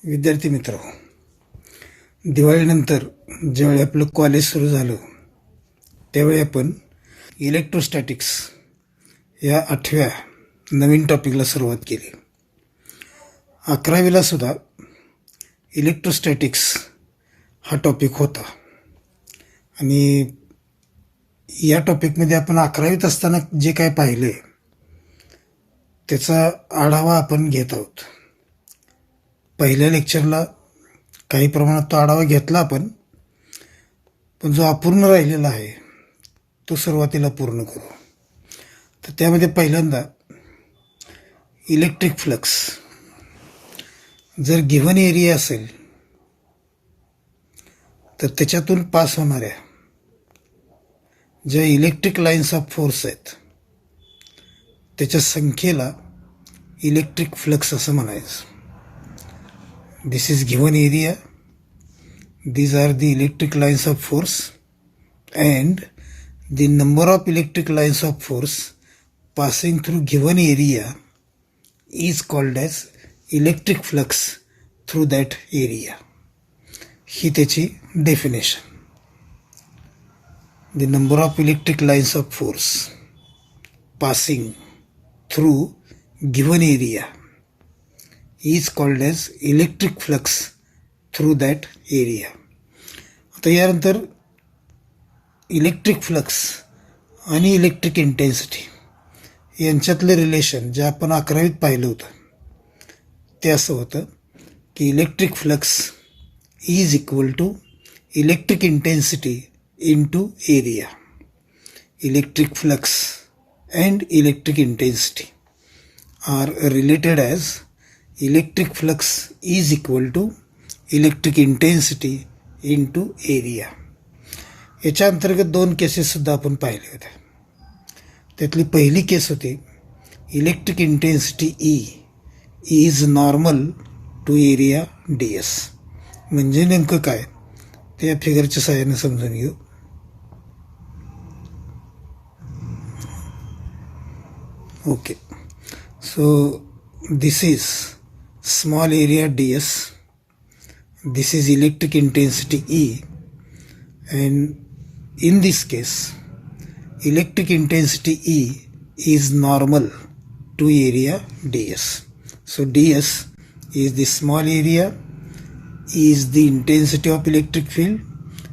विद्यार्थी मित्र, दिवाळीनंतर ज्यावेळी आपलं कॉलेज सुरू झालं त्यावेळी आपण इलेक्ट्रोस्टॅटिक्स या 8व्या नवीन टॉपिकला सुरुवात केली. 11वीला सुद्धा इलेक्ट्रोस्टॅटिक्स हा टॉपिक होता आणि या टॉपिकमध्ये आपण 11वीत असताना जे काय पाहिले त्याचा आढावा आपण घेत आहोत. पहिल्या लेक्चरला काही प्रमाणात तो आढावा घेतला आपण, पण जो अपूर्ण राहिलेला आहे तो सुरुवातीला पूर्ण करू. तर त्यामध्ये पहिल्यांदा इलेक्ट्रिक फ्लक्स. जर गिव्हन एरिया असेल तर त्याच्यातून पास होणाऱ्या ज्या इलेक्ट्रिक लाईन्स ऑफ फोर्स आहेत त्याच्या संख्येला इलेक्ट्रिक फ्लक्स असं म्हणायचं. This is given area, these are the electric lines of force, and the number of electric lines of force passing through given area is called as electric flux through that area. ही त्याची definition. The number of electric lines of force passing through given area is called as electric flux through that area. आता यानंतर electric flux आणि electric intensity यांच्यातलं relation जे आपण 11वीत पाहिलं होतं ते असं होतं की electric flux is equal to electric intensity into area. Electric flux and electric intensity are related as electric flux is equal to electric intensity into area. याच्या अंतर्गत 2 केसेससुद्धा आपण पाहिले होते. त्यातली पहिली केस होती electric intensity E is normal to area D S. म्हणजे नेमकं काय ते या फिगरच्या सहाय्याने समजून घेऊ. Okay, so this is small area ds, this is electric intensity E, and in this case electric intensity E is normal to area ds. So ds is the small area, E is the intensity of electric field,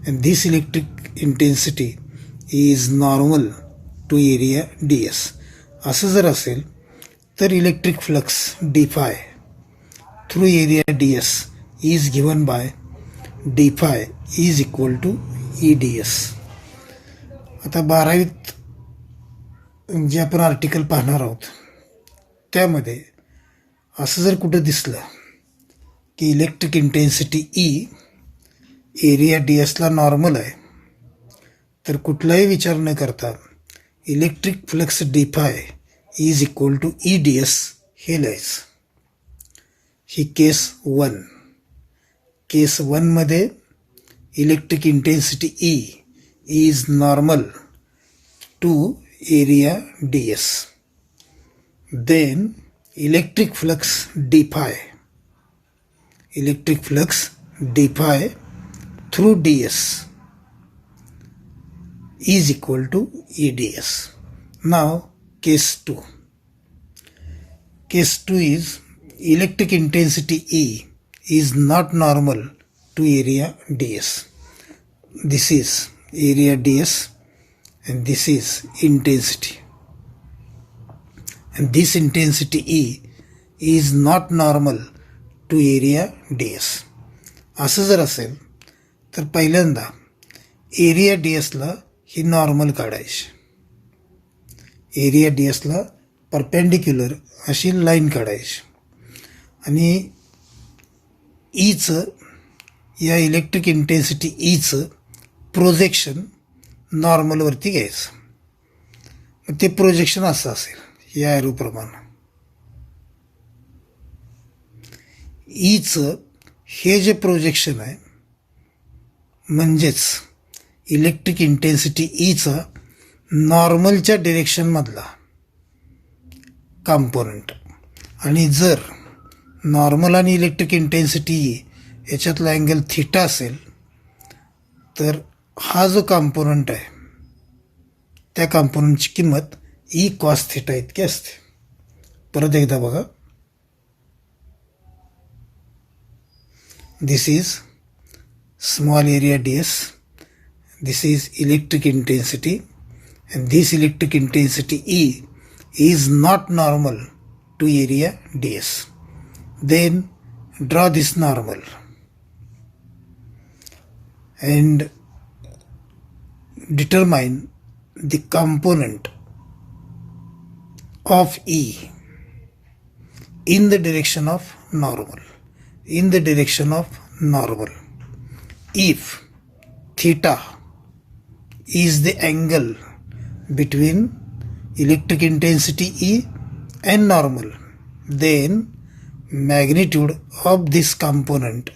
and this electric intensity is normal to area ds. असं जर असेल तर electric flux d phi through area ds is given by d phi is equal to EDS. आता 12वीत जे आपण article पाहणार आहोत त्यामध्ये असं जर कुठं दिसलं की electric intensity E area D एसला नॉर्मल आहे तर कुठलाही विचार न करता electric flux D phi is equal to EDS हे लिहायचं. ही केस 1. केस 1 मध्ये electric intensity E is normal to area D S. Then electric flux D phi through D S is equal to EDS. नाव case 2. Case 2 is electric intensity E is not normal to area ds. This is area ds and this is intensity, and this intensity E is not normal to area ds. असं जर असेल तर पहिल्यांदा area D एसला ही normal काढायची. Area D एसला perpendicular अशी line काढायची आणि ईचं या इलेक्ट्रिक इंटेन्सिटी ईचं प्रोजेक्शन नॉर्मलवरती घ्यायचं. मग ते प्रोजेक्शन असं असेल या ॲरोप्रमाणे. ईचं हे जे प्रोजेक्शन आहे म्हणजेच इलेक्ट्रिक इंटेन्सिटी ईचा नॉर्मलच्या डिरेक्शनमधला कॉम्पोनंट. आणि जर नॉर्मल आणि इलेक्ट्रिक इंटेन्सिटी याच्यातला अँगल थिटा असेल तर हा जो कॉम्पोनंट आहे त्या कॉम्पोनंटची किंमत ई कॉस थिटा इतकी असते. परत एकदा बघा. This is small area ds, this is electric intensity, and this electric intensity E is not normal to area ds. Then draw this normal and determine the component of E in the direction of normal. In the direction of normal, if theta is the angle between electric intensity E and normal, then magnitude of this component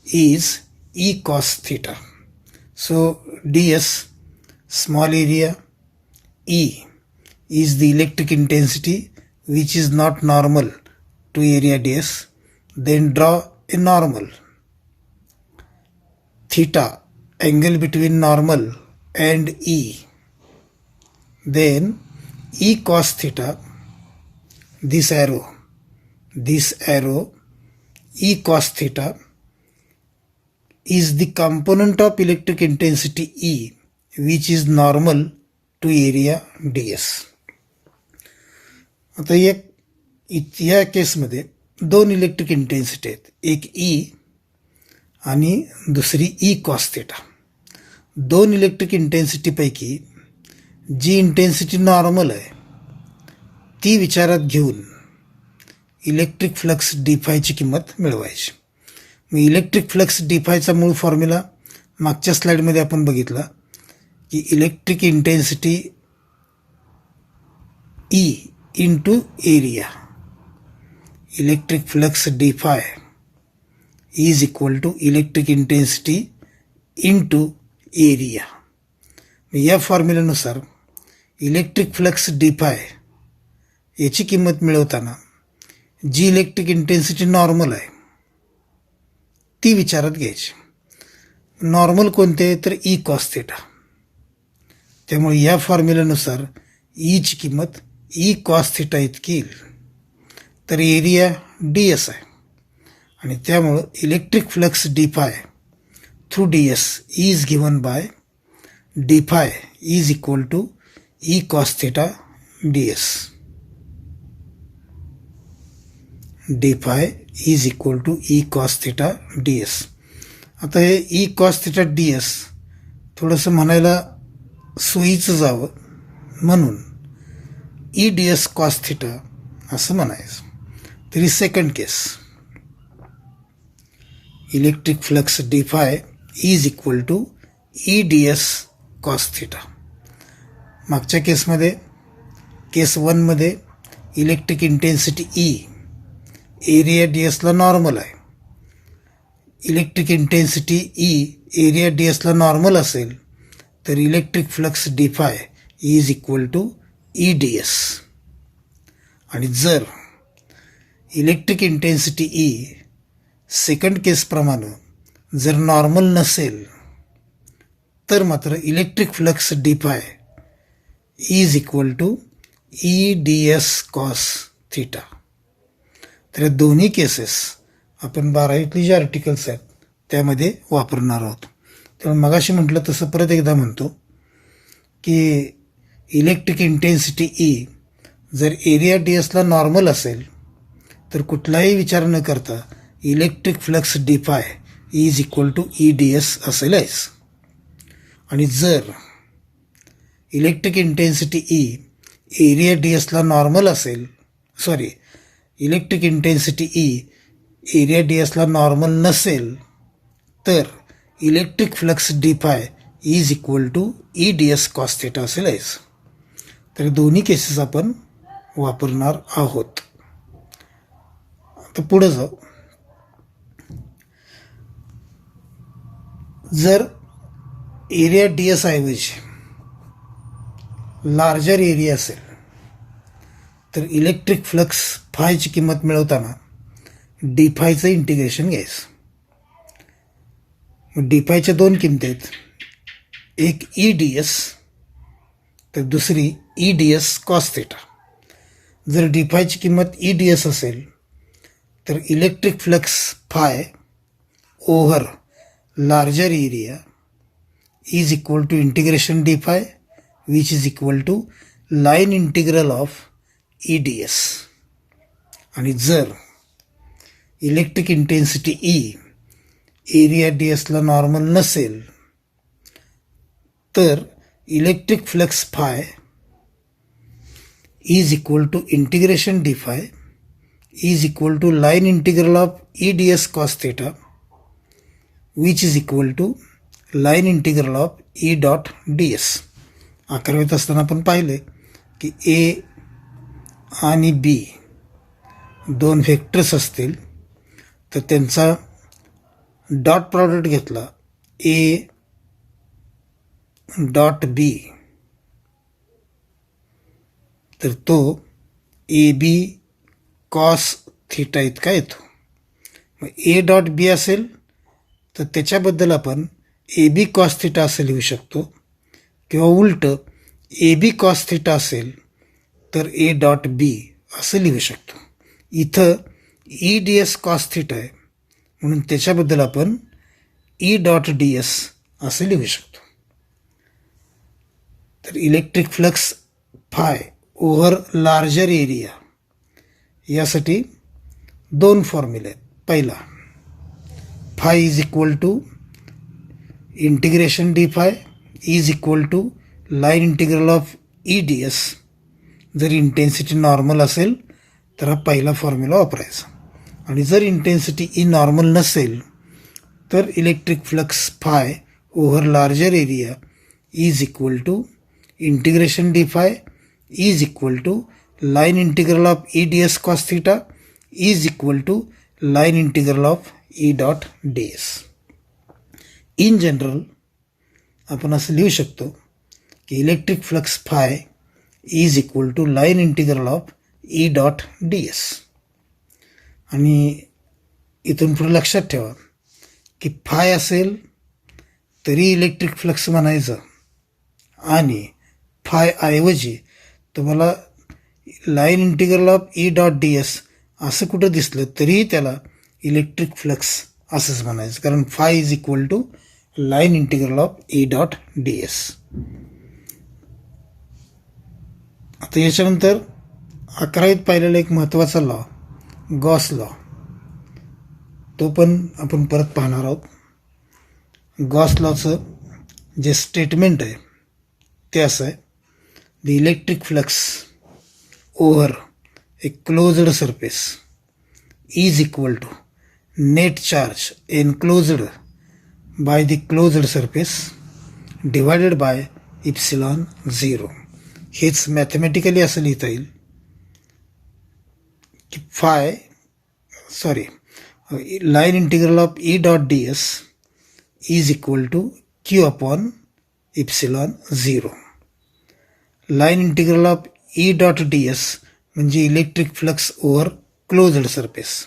is E cos theta. So ds, small area, E is the electric intensity which is not normal to area ds. Then draw a normal. Theta, angle between normal and E. Then E cos theta, this arrow, E cos theta is the component of electric intensity E which is normal to area ds. आता या केसमध्ये दोन electric intensity आहेत, एक E आणि दुसरी E cos theta. दोन electric इंटेन्सिटीपैकी जी intensity normal आहे ती विचारात घेऊन इलेक्ट्रिक फ्लक्स डी फायची किंमत मिळवायची. मग इलेक्ट्रिक फ्लक्स डी फायचा मूळ फॉर्म्युला मागच्या स्लाईडमध्ये आपण बघितला की electric intensity E into area. Electric flux D five is equal to electric intensity into area. या फॉर्म्युल्यानुसार इलेक्ट्रिक फ्लक्स डी फाय याची किंमत मिळवताना जी इलेक्ट्रिक इंटेन्सिटी नॉर्मल आहे ती विचारात घ्यायची. नॉर्मल कोणते तर ई कॉस थिटा. त्यामुळे या फॉर्म्युल्यानुसार ईची किंमत ई कॉस थिटा इतकी येईल. तर एरिया डी एस आहे आणि त्यामुळं electric flux D phi through D S is given by D phi is equal to E cos theta D S. D phi is equal to E cos theta D S. आता हे E cos theta D S थोडंसं म्हणायला सोयीचं जावं म्हणून E D S cos theta असं म्हणायचं. तरी second case, electric flux D phi is equal to E D S cos theta. मागच्या केसमध्ये केस 1मध्ये electric intensity E area D एसला नॉर्मल आहे. Electric intensity E area D एसला नॉर्मल असेल तर electric flux D phi is equal to E D S. आणि जर इलेक्ट्रिक इंटेन्सिटी ई सेकंड केसप्रमाणे जर नॉर्मल नसेल तर मात्र electric flux D phi is equal to E D S cos theta. तर या दोन्ही केसेस आपण 12वीतली जे आर्टिकल्स आहेत त्यामध्ये वापरणार आहोत. त्यामुळे मगाशी म्हटलं तसं परत एकदा म्हणतो की इलेक्ट्रिक इंटेन्सिटी ई जर एरिया डी एसला नॉर्मल असेल तर कुठलाही विचार न करता electric flux D phi is equal to E D S असेलच. आणि जर electric intensity E area D एसला नॉर्मल असेल, electric intensity E area D एसला नॉर्मल नसेल तर electric flux D phi is equal to E D S cos theta असेलच. तर दोन्ही केसेस आपण वापरणार आहोत. आता पुढे जाऊ. जर एरिया डी एस ऐवजी लार्जर एरिया असेल तर इलेक्ट्रिक फ्लक्स फायची किंमत मिळवताना डी फायचं इंटिग्रेशन घ्यायचं. मग डी फायच्या दोन किमती आहेत, एक ई डी एस तर दुसरी E D S cos theta. जर डी फायची किंमत ई डी एस असेल तर electric flux phi over larger area is equal to integration D phi which is equal to line integral of E D S. आणि जर electric intensity E area D एसला normal नसेल तर electric flux phi is equal to integration D phi is equal to line integral of E D S cos theta which is equal to line integral of E dot D S. 11वीत असताना आपण पाहिले की ए आणि बी दोन vectors असतील तर त्यांचा डॉट प्रॉडक्ट घेतला ए डॉट बी तर तो ए बी कॉस थिटा इतका येतो. मग ए डॉट बी असेल तर त्याच्याबद्दल आपण ए बी कॉस थिटा असं लिहू शकतो, किंवा उलटं ए बी कॉस थिटा असेल तर ए डॉट बी असं लिहू शकतो. इथं E D S cos theta आहे म्हणून त्याच्याबद्दल आपण ई डॉट डी एस असं लिहू शकतो. तर electric flux phi over larger area यासाठी दोन फॉर्म्युले आहेत. पहिला, phi is equal to integration D phi is equal to line integral of E D S. जर इंटेन्सिटी नॉर्मल असेल तर हा पहिला फॉर्म्युला वापरायचा, आणि जर इंटेन्सिटी ई नॉर्मल नसेल तर electric flux phi over larger area is equal to integration D phi is equal to line integral of E D S cos theta is equal to line integral of E dot D S. In general आपण असं लिहू शकतो की electric flux phi is equal to line integral of E dot D S. आणि इथून पुढे लक्षात ठेवा की फाय असेल तरी इलेक्ट्रिक फ्लक्स म्हणायचं, आणि फाय ऐवजी तुम्हाला line integral of E dot D S असं कुठं दिसलं तरीही त्याला इलेक्ट्रिक फ्लक्स असंच म्हणायचं, कारण phi is equal to line integral of E dot D S. आता याच्यानंतर 11वीत पाहिलेला एक महत्त्वाचा लॉ, गॉस लॉ, तो पण आपण परत पाहणार आहोत. गॉस लॉचं जे स्टेटमेंट आहे ते असं आहे, the electric flux over a closed surface is equal to net charge enclosed by the closed surface divided by epsilon zero. हेच मॅथमॅटिकली असं लिहिता येईल की line integral of E dot D S is equal to Q upon epsilon zero. Line integral of E dot D S म्हणजे electric flux over closed surface,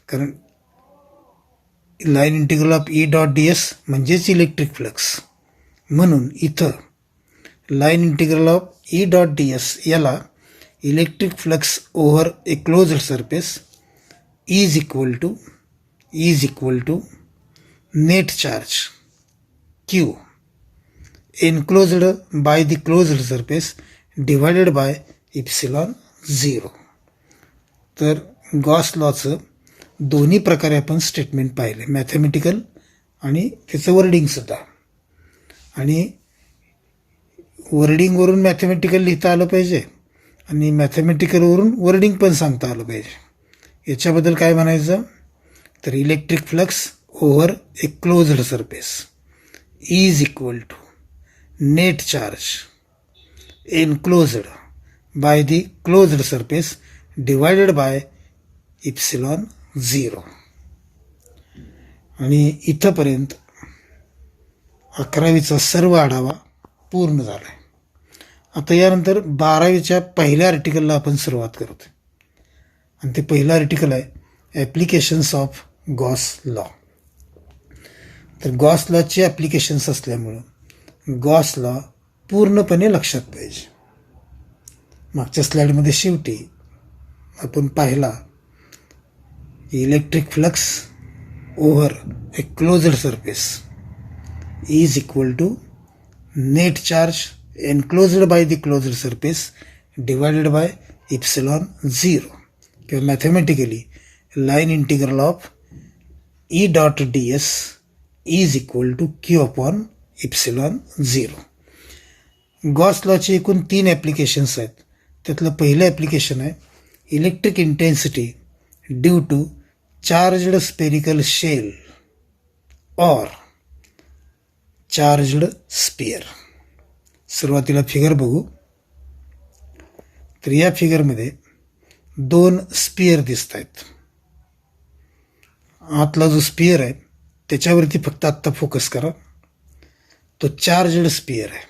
कारण line integral of E dot D S म्हणजेच electric flux, म्हणून इथं line integral of E dot D S याला electric flux over a closed surface is equal to net charge Q enclosed by the closed surface divided by epsilon zero. तर Gauss लॉचं दोन्ही प्रकारे आपण statement पाहिले, mathematical आणि त्याचं वर्डिंगसुद्धा. आणि वर्डिंगवरून मॅथमॅटिकल लिहिता आलं पाहिजे आणि मॅथमॅटिकलवरून वर्डिंग पण सांगता आलं पाहिजे. याच्याबद्दल काय म्हणायचं तर electric flux over a closed surface is equal to net charge enclosed by the closed surface divided by epsilon zero. आणि इथंपर्यंत 11वीचा सर्व आढावा पूर्ण झाला आहे. आता यानंतर 12वीच्या पहिल्या आर्टिकलला आपण सुरुवात करतो, आणि ते पहिलं आर्टिकल आहे ॲप्लिकेशन्स ऑफ गॉस लॉ. तर गॉस लॉचे ॲप्लिकेशन्स असल्यामुळं गॉस लॉ पूर्णपणे लक्षात पाहिजे. मागच्या स्लाईडमध्ये शेवटी आपण पाहिला electric flux over a closed surface is equal to net charge enclosed by the closed surface divided by epsilon zero, किंवा mathematically line integral of E dot D S is equal to Q upon epsilon zero. Gauss लॉचे एकूण 3 applications आहेत. त्यातलं पहिलं application आहे electric intensity due to charged spherical shell or charged sphere. सुरुवातीला figure बघू. तर या फिगरमध्ये 2 स्पियर दिसत आहेत. आतला जो स्पियर आहे त्याच्यावरती फक्त आत्ता फोकस करा. तो चार्जड स्पियर आहे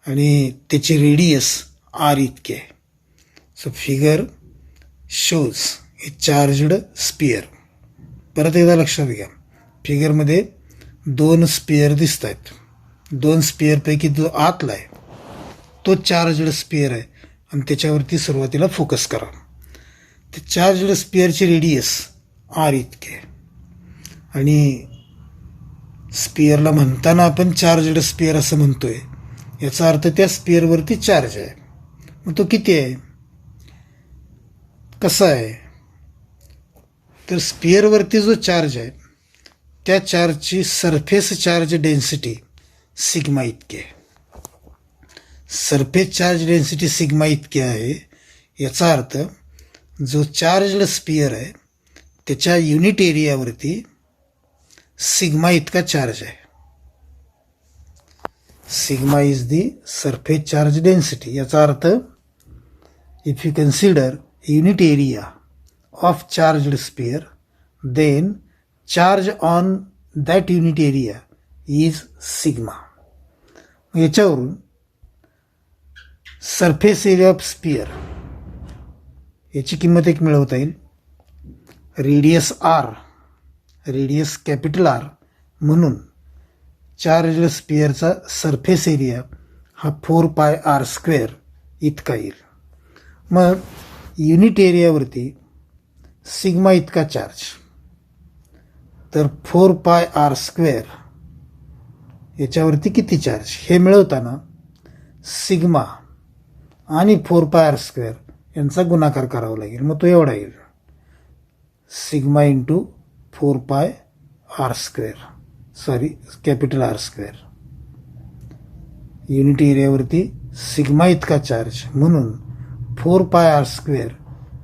आणि त्याची रेडियस आर इतके आहे. So figure shows a charged sphere. परत एकदा लक्षात घ्या, फिगरमध्ये 2 स्पियर दिसत आहेत. 2 स्पियरपैकी जो आतला आहे तो चार्जड स्पियर आहे आणि त्याच्यावरती सुरुवातीला फोकस करा. ते चार्जड स्पियरची रेडियस आर इतके आहे आणि स्पियरला म्हणताना आपण चार्जड स्पियर असं म्हणतोय, याचा अर्थ त्या स्पियरवरती चार्ज आहे. मग तो किती आहे, कसा आहे? तर स्पियरवरती जो चार्ज आहे त्या चार्जची सरफेस चार्ज डेन्सिटी सिग्मा इतकी आहे. सरफेस चार्ज डेन्सिटी सिग्मा इतकी आहे. याचा अर्थ जो चार्जड स्पियर आहे त्याच्या युनिट एरियावरती सिग्मा इतका चार्ज आहे. Sigma is the surface charge density. याचा अर्थ if you consider unit area of charged sphere then charge on that unit area is sigma. याच्यावरून सरफेस एरिया ऑफ स्पियर याची किंमत एक मिळवता येईल. Radius R, radius capital R म्हणून charged स्पियरचा सरफेस एरिया हा 4πr² इतका येईल. मग युनिट एरियावरती सिग्मा इतका चार्ज, तर 4πr² याच्यावरती किती चार्ज हे मिळवताना सिग्मा आणि 4πr² यांचा गुणाकार करावा लागेल. मग तो एवढा येईल, sigma into 4πr², sorry capital R². Unit एरियावरती सिग्मा इतका चार्ज म्हणून 4πr²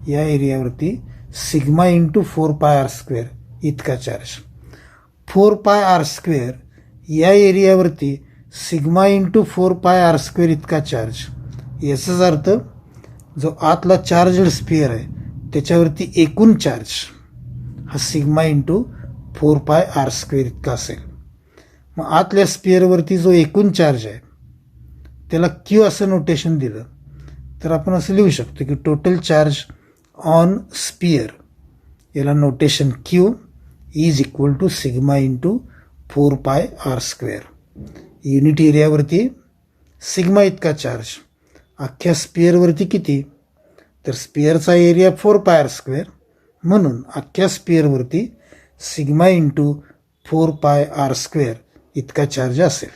या एरियावरती सिग्मा इंटू 4πr² इतका चार्ज. 4πr² या एरियावरती सिग्मा इंटू 4πr² इतका चार्ज. याचाच अर्थ जो आतला चार्जड स्पियर आहे त्याच्यावरती एकूण चार्ज हा सिग्मा इंटू 4πr² इतका असेल. मग आतल्या स्पियरवरती जो एकूण चार्ज आहे त्याला क्यू असं नोटेशन दिलं तर आपण असं लिहू शकतो की टोटल चार्ज ऑन स्पियर याला notation Q is equal to sigma into 4πr². Unit एरियावरती सिग्मा इतका चार्ज, अख्ख्या स्पियरवरती किती, तर स्पियरचा एरिया 4πr² म्हणून अख्ख्या स्पियरवरती सिग्मा इंटू 4πr² इतका चार्ज असेल.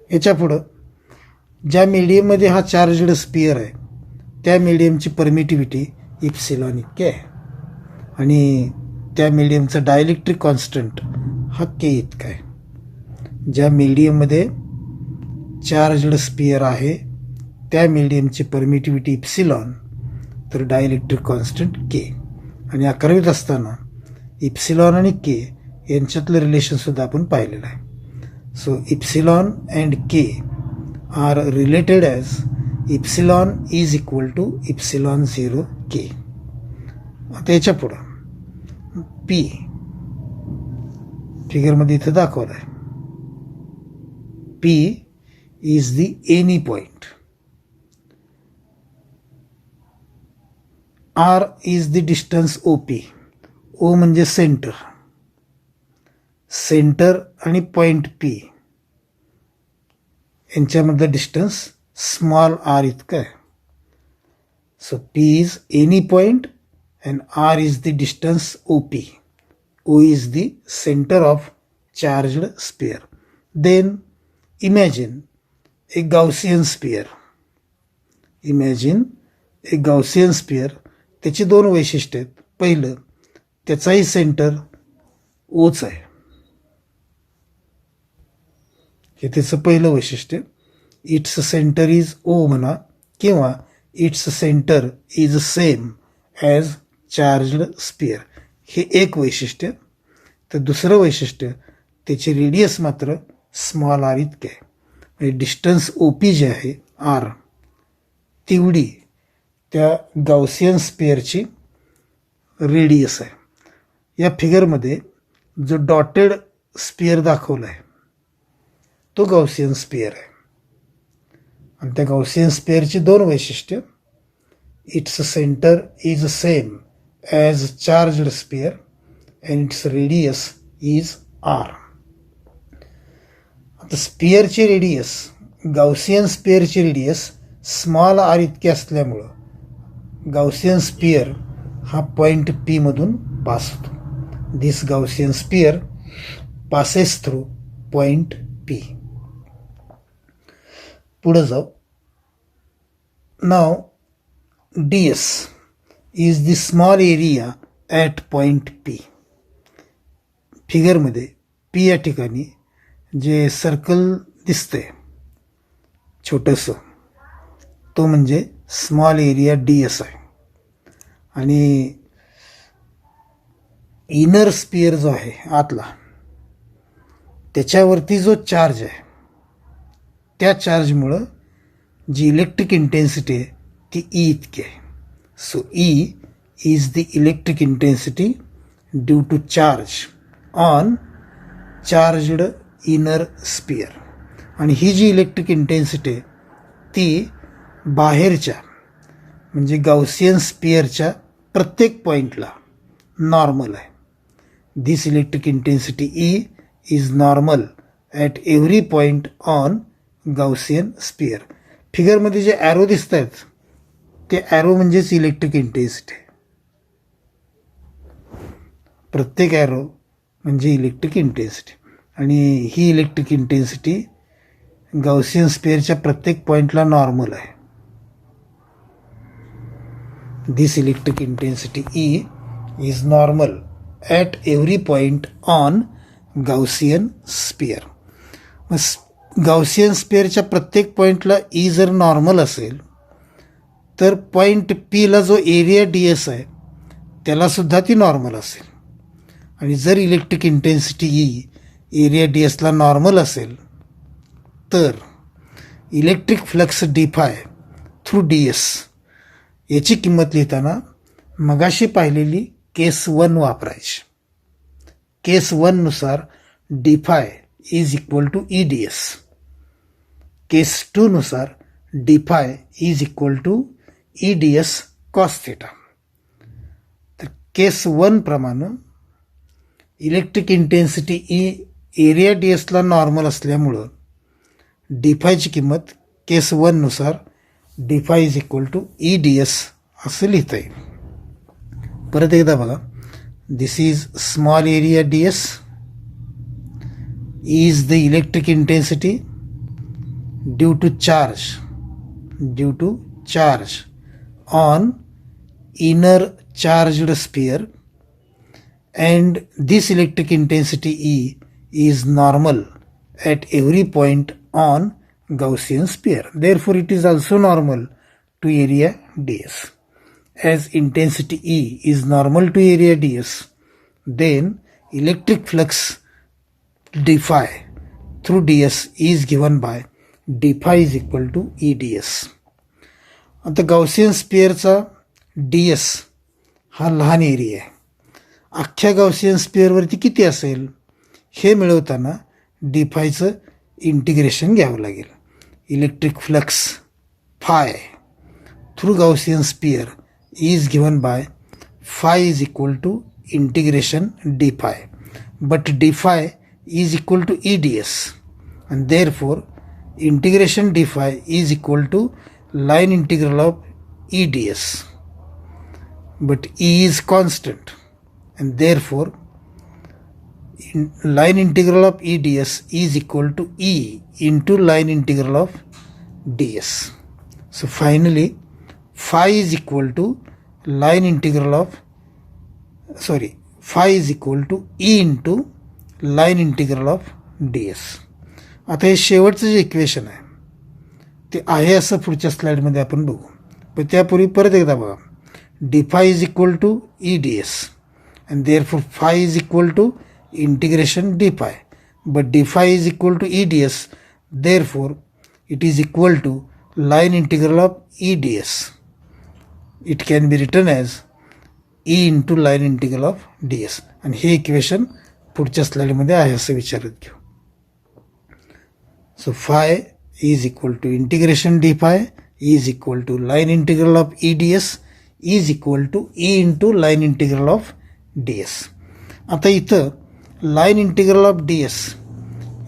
याच्या पुढं ज्या मीडियममध्ये हा चार्जड स्पियर आहे त्या मीडियमची परमिटिव्हिटी इप्सिलॉन इतकी आहे आणि त्या मीडियमचा डायलेक्ट्रिक कॉन्स्टंट हा के इतका आहे. ज्या मीडियममध्ये चार्जड स्पियर आहे त्या मीडियमची परमिटिव्हिटी इप्सिलॉन, तर डायलेक्ट्रिक कॉन्स्टंट के. आणि 11वीत असताना इप्सिलॉन आणि के यांच्यातलं रिलेशनसुद्धा आपण पाहिलेलं आहे. So epsilon and K are related as epsilon is equal to epsilon 0 K. आता याच्या पुढं पी फिगरमध्ये इथं दाखवलं आहे. P is the any point. R is the distance O P. O म्हणजे सेंटर, सेंटर आणि पॉईंट पी यांच्यामधलं डिस्टन्स स्मॉल आर इतकं आहे. So P is any point and R is the distance O P. O is the center of charged sphere. Then imagine a Gaussian sphere. Imagine a Gaussian sphere. त्याची दोन वैशिष्ट्य आहेत. पहिलं, त्याचाही centre ouch आहे. हे त्याचं पहिलं वैशिष्ट्य. इट्स सेंटर इज ओ म्हणा किंवा its centre is same as charged sphere. हे एक वैशिष्ट्य. तर दुसरं वैशिष्ट्य, त्याचे रेडियस मात्र स्मॉल आर इतके आहे. म्हणजे डिस्टन्स ओ पी जे आहे आर, तेवढी त्या गाउसियन स्पियरची रेडियस आहे. या फिगरमध्ये जो डॉटेड स्पियर दाखवला आहे तो गाउसियन स्पियर आहे. आणि त्या गाउसियन स्पियरची दोन वैशिष्ट्य. Its centre is same as charged sphere and its radius is r. आता स्पियरची रेडियस, गाउसियन स्पियरची रेडियस स्मॉल आर इतकी असल्यामुळं गाउसियन स्पियर हा पॉईंट पी मधून पास होतो. This Gaussian sphere passes through point P. पुढे जाऊ. Now ds is the small area at point p. फिगरमध्ये पी या ठिकाणी जे सर्कल दिसतंय छोटंसं, तो म्हणजे स्मॉल एरिया ds आहे. आणि इनर स्पियर जो आहे आतला, त्याच्यावरती जो चार्ज आहे त्या चार्जमुळं जी इलेक्ट्रिक इंटेन्सिटी आहे ती ई इतकी आहे. So E is the electric intensity due to charge on charged inner sphere. आणि ही जी इलेक्ट्रिक इंटेन्सिटी आहे ती बाहेरच्या म्हणजे गाउसियन स्पियरच्या प्रत्येक पॉईंटला नॉर्मल आहे. This electric intensity E is normal at every point on Gaussian sphere. फिगरमध्ये जे ॲरो दिसत आहेत ते ॲरो म्हणजेच इलेक्ट्रिक इंटेन्सिटी. प्रत्येक ॲरो म्हणजे इलेक्ट्रिक इंटेन्सिटी. आणि ही इलेक्ट्रिक इंटेन्सिटी गाउसियन स्पियरच्या प्रत्येक पॉईंटला नॉर्मल आहे. This electric intensity E is normal at every point on Gaussian sphere. Gaussian स्पियरच्या प्रत्येक पॉईंटला ई जर नॉर्मल असेल तर पॉईंट पीला जो एरिया ds आहे त्यालासुद्धा ती नॉर्मल असेल. आणि जर इलेक्ट्रिक इंटेन्सिटी ई एरिया dsला नॉर्मल असेल तर electric flux D phi through ds याची किंमत लिहिताना मगाशी पाहिलेली केस 1 वापरायची. केस 1 नुसार D phi is equal to E ds. Case 2 नुसार D phi is equal to E ds cos theta. तर केस 1 प्रमाणे इलेक्ट्रिक इंटेन्सिटी ई एरिया dsला नॉर्मल असल्यामुळं डिफायची किंमत केस 1 नुसार D phi is equal to E ds असं लिहिता येईल. परत एकदा बघा. This is small area ds is the electric intensity due to charge on inner charged sphere. And this electric intensity E is normal at every point on Gaussian sphere. Therefore, it is also normal to area ds. As intensity E is normal to area ds, then electric flux d phi through ds is given by d phi is equal to E ds. आता Gaussian स्पियरचा ds हा लहान area आहे. अख्ख्या Gaussian स्पियरवरती किती असेल हे मिळवताना डिफायचं integration घ्यावं लागेल. Electric flux phi through Gaussian sphere is given by phi is equal to integration d phi, but d phi is equal to E ds, and therefore integration d phi is equal to line integral of E ds, but E is constant, and therefore line integral of E ds is equal to E into line integral of ds. So finally phi is equal to line integral of phi is equal to E into line integral of ds. आता हे शेवटचं जे equation आहे ते आहे असं पुढच्या स्लाईडमध्ये आपण बघू, पण त्यापूर्वी परत एकदा बघा. D phi is equal to E D S and therefore phi is equal to integration D phi, but D phi is equal to E D S, therefore it is equal to line integral of E ds. It can be written as E into line integral of ds. आणि हे equation पुढच्या स्लाइडमध्ये आहे असं विचारत घेऊ. So phi is equal to integration D phi is equal to line integral of E D S is equal to E into line integral of d S. आता इथं line integral of d s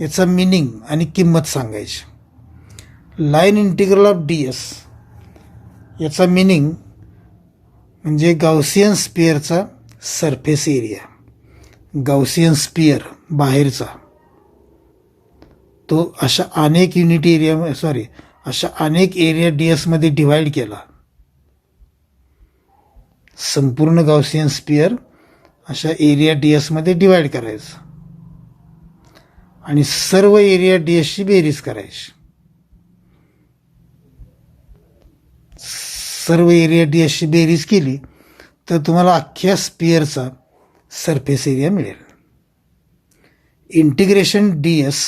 याचा meaning आणि किंमत सांगायची. Line integral of d s याचा meaning म्हणजे Gaussian स्पिअरचा surface area. Gaussian sphere बाहेरचा तो अशा अनेक युनिट एरिया अशा अनेक एरिया डी एसमध्ये डिवाइड केला. संपूर्ण गाउसियन स्पिअर अशा एरिया डी एसमध्ये डिवाइड करायचं आणि सर्व एरिया डी एसची बेरीज करायची. सर्व एरिया डी एसची बेरीज केली तर तुम्हाला अख्ख्या स्पिअरचा सरफेस एरिया मिळेल. इंटिग्रेशन डी एस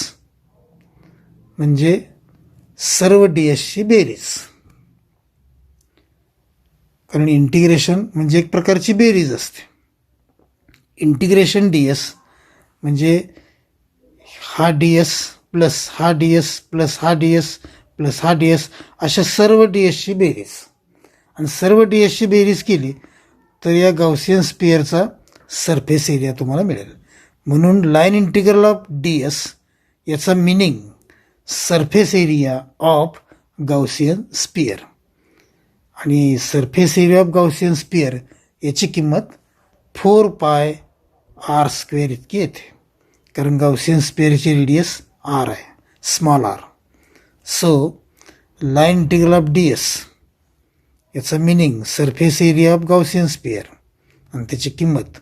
म्हणजे सर्व डी एसची बेरीज, कारण इंटिग्रेशन म्हणजे एक प्रकारची बेरीज असते. इंटिग्रेशन डी एस म्हणजे हा डी एस प्लस हा डी एस प्लस हा डी एस प्लस हा डी एस अशा सर्व डी एसची बेरीज, आणि सर्व डी एसची बेरीज केली तर या गाउसियन स्पिअरचा सरफेस एरिया तुम्हाला मिळेल. म्हणून line integral of d s याचा meaning surface area of Gaussian sphere, आणि surface area of Gaussian sphere याची किंमत 4 पाय आर स्क्वेअर इतकी येते, कारण गाउसियन स्पिअरची रेडियस आर आहे, small r. So line integral of d s याचा meaning surface area of Gaussian sphere आणि त्याची किंमत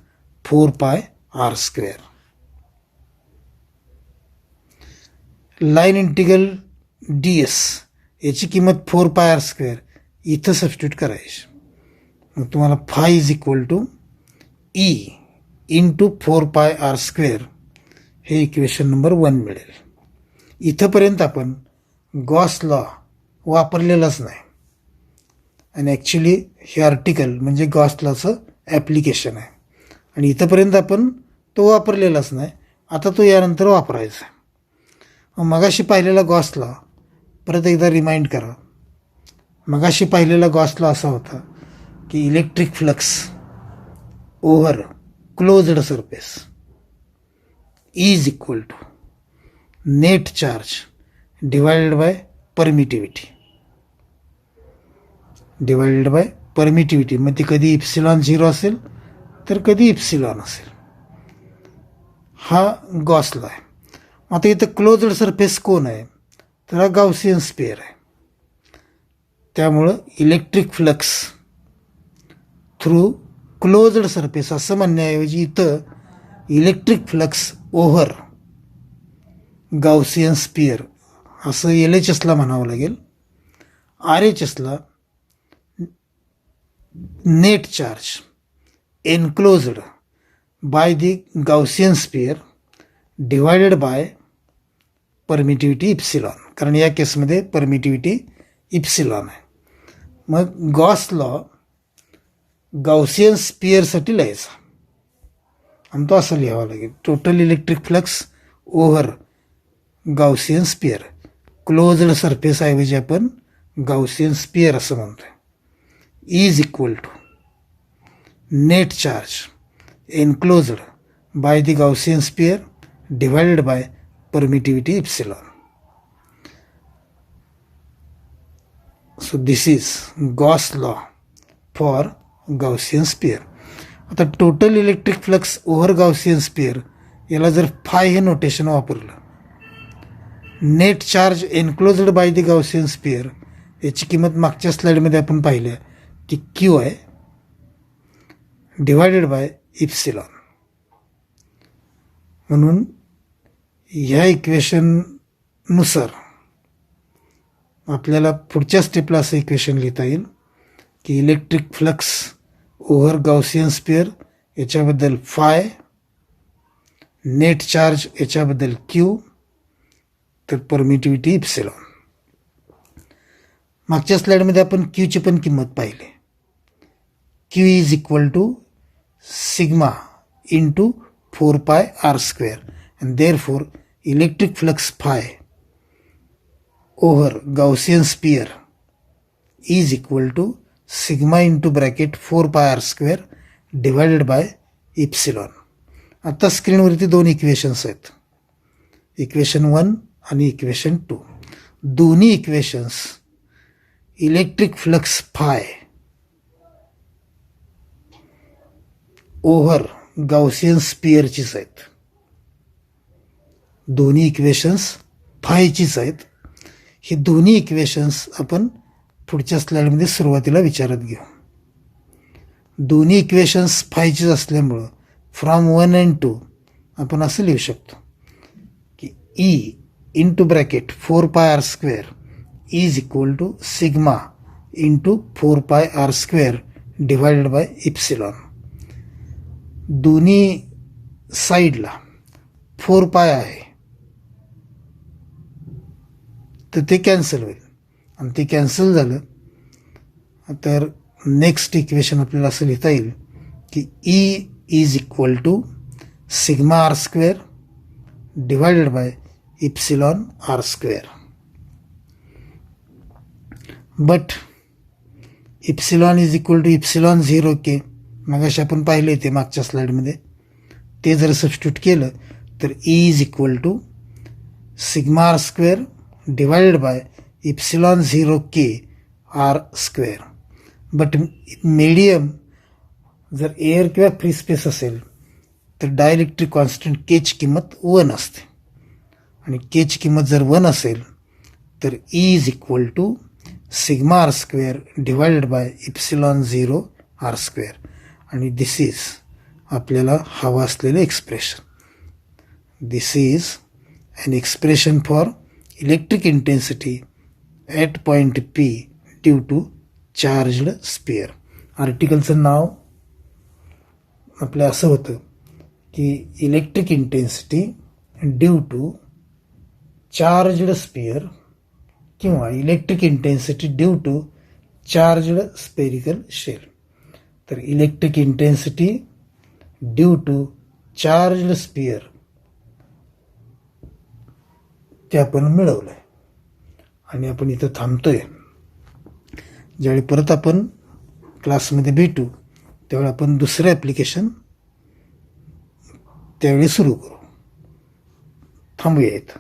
4 pi R square. Line integral d s याची किंमत 4 पाय आर स्क्वेअर इथं सबस्टिट्यूट करायची. मग तुम्हाला phi is equal to E into 4 pi R square हे इक्वेशन नंबर 1 मिळेल. इथंपर्यंत आपण गॉस लॉ वापरलेलाच नाही, आणि ॲक्च्युली हे आर्टिकल म्हणजे गॉस लॉचं ॲप्लिकेशन आहे, आणि इथंपर्यंत आपण तो वापरलेलाच नाही. आता तो यानंतर वापरायचा आहे. मगाशी पाहिलेला गॉस लॉ परत एकदा रिमाइंड करा. मगाशी पाहिलेला गॉस लॉ असा होता की electric flux over closed surface is equal to net charge divided by permittivity. Divided by permittivity, मग ती कधी इप्सिलॉन 0 असेल तर कधी इप्सिलॉन असेल. हा गॉस लॉ आहे. आता इथं क्लोज्ड सरफेस कोण आहे तर हा गाउसियन स्पिअर आहे. त्यामुळं electric flux through closed surface असं म्हणण्याऐवजी इथं electric flux over Gaussian sphere असं LHSला म्हणावं लागेल. RHSला net charge enclosed by the Gaussian sphere divided by permittivity epsilon, कारण या केसमध्ये परमिटिव्हिटी इप्सिलॉन आहे. मग गॉस लॉ गाउसियन स्पिअरसाठी लिहायचा, आणि तो असं लिहावा लागेल. Total electric flux over Gaussian sphere, closed surface ऐवजी आपण गाउसियन स्पिअर असं म्हणतोय, is equal to net charge enclosed by the Gaussian sphere divided by permittivity epsilon. So this is Gauss law for Gaussian sphere. आता total electric flux over Gaussian sphere याला जर phi हे notation वापरलं, net charge enclosed by the Gaussian sphere याची किंमत मागच्या स्लाइडमध्ये आपण पाहिलं की क्यू आहे डिवायडेड बाय इप्सिलॉन. म्हणून ह्या इक्वेशननुसार आपल्याला पुढच्या स्टेपला असं इक्वेशन लिहिता येईल की electric flux over Gaussian sphere याच्याबद्दल फाय, नेट चार्ज याच्याबद्दल क्यू, तर परमिटिव्हिटी इप्सिलॉन. मागच्या स्लाइडमध्ये आपण क्यूची पण किंमत पाहिली. Q is equal to sigma into 4πr² and therefore electric flux phi over Gaussian sphere is equal to sigma into bracket 4πr² divided by epsilon. आता स्क्रीनवरती दोन इक्वेशन्स आहेत, इक्वेशन 1 आणि इक्वेशन 2. दोन्ही equations electric flux phi over Gaussian स्पियरचीच आहेत. दोन्ही equations फायचीच आहेत. हे दोन्ही इक्वेशन्स आपण पुढच्या स्लाइडमध्ये सुरुवातीला विचारात घेऊ. दोन्ही इक्वेशन्स फायचीच असल्यामुळं फ्रॉम 1 and 2 आपण असं लिहू शकतो की E into bracket 4πr² is equal to sigma into 4πr² divided by epsilon. दोन्ही साईडला 4π आहे तर ते कॅन्सल होईल, आणि ते कॅन्सल झालं तर नेक्स्ट इक्वेशन आपल्याला असं लिहिता येईल की E is equal to sigma r² divided by epsilon r². But epsilon is equal to epsilon 0k मगाशी आपण पाहिले ते मागच्या स्लाइडमध्ये, ते जर सबस्टिट्यूट केलं तर E is equal to sigma r² divided by epsilon 0k r². But medium जर एअर किंवा फ्री स्पेस असेल तर डायइलेक्ट्रिक कॉन्स्टंट केची किंमत 1 असते, आणि केची किंमत जर 1 असेल तर E is equal to sigma r² divided by epsilon 0 r². आणि दिस इज आपल्याला हवं असलेलं expression. This is an expression for electric intensity at point P due to charged sphere. आर्टिकलचं नाव आपलं असं होतं की electric intensity due to charged sphere किंवा electric intensity due to charged spherical shell. तर electric intensity due to charged sphere ते आपण मिळवलं आहे, आणि आपण इथं थांबतोय. ज्यावेळी परत आपण क्लासमध्ये भेटू त्यावेळी आपण दुसरं ॲप्लिकेशन त्यावेळी सुरू करू. थांबूया इथं.